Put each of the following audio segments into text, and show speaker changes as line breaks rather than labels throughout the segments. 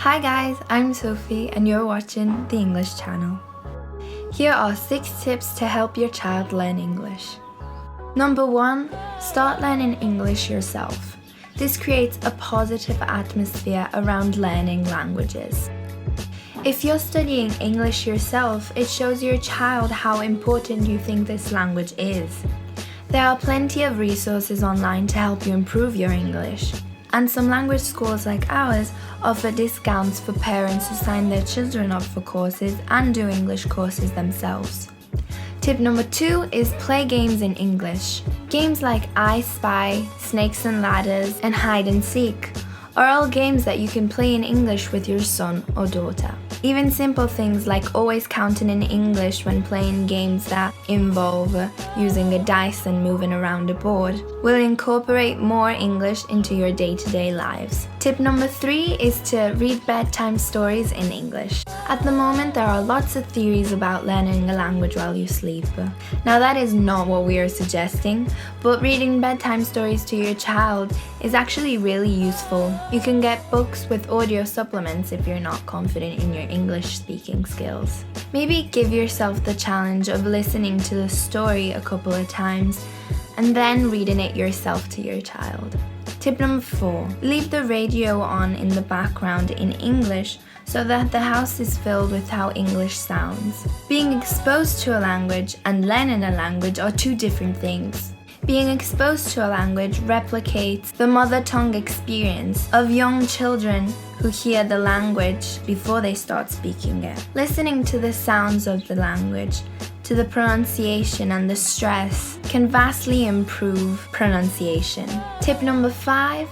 Hi guys, I'm Sophie and you're watching the English channel. Here are 6 tips to help your child learn English. Number 1, start learning English yourself. This creates a positive atmosphere around learning languages. If you're studying English yourself, it shows your child how important you think this language is. There are plenty of resources online to help you improve your English. And some language schools like ours offer discounts for parents who sign their children up for courses and do English courses themselves. Tip number 2 is play games in English. Games like I Spy, Snakes and Ladders, and Hide and Seek are all games that you can play in English with your son or daughter. Even simple things like always counting in English when playing games that involve using a dice and moving around a board will incorporate more English into your day-to-day lives. Tip number 3 is to read bedtime stories in English. At the moment, there are lots of theories about learning a language while you sleep. Now that is not what we are suggesting, but reading bedtime stories to your child is actually really useful. You can get books with audio supplements if you're not confident in your English speaking skills. Maybe give yourself the challenge of listening to the story a couple of times and then reading it yourself to your child. Tip number 4, leave the radio on in the background in English so that the house is filled with how English sounds. Being exposed to a language and learning a language are 2 different things. Being exposed to a language replicates the mother tongue experience of young children who hear the language before they start speaking it. Listening to the sounds of the language, to the pronunciation and the stress can vastly improve pronunciation. Tip number 5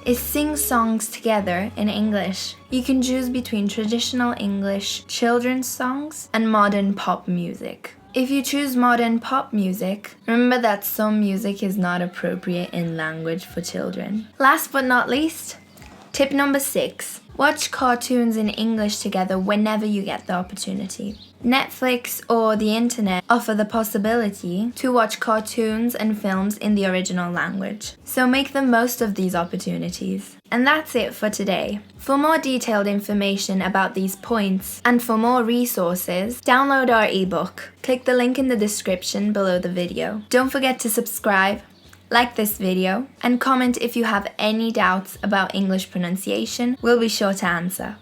is sing songs together in English. You can choose between traditional English children's songs and modern pop music. If you choose modern pop music, remember that some music is not appropriate in language for children. Last but not least, tip number 6. Watch cartoons in English together whenever you get the opportunity. Netflix or the internet offer the possibility to watch cartoons and films in the original language. So make the most of these opportunities. And that's it for today. For more detailed information about these points and for more resources, download our ebook. Click the link in the description below the video. Don't forget to subscribe, like this video, and comment if you have any doubts about English pronunciation. We'll be sure to answer.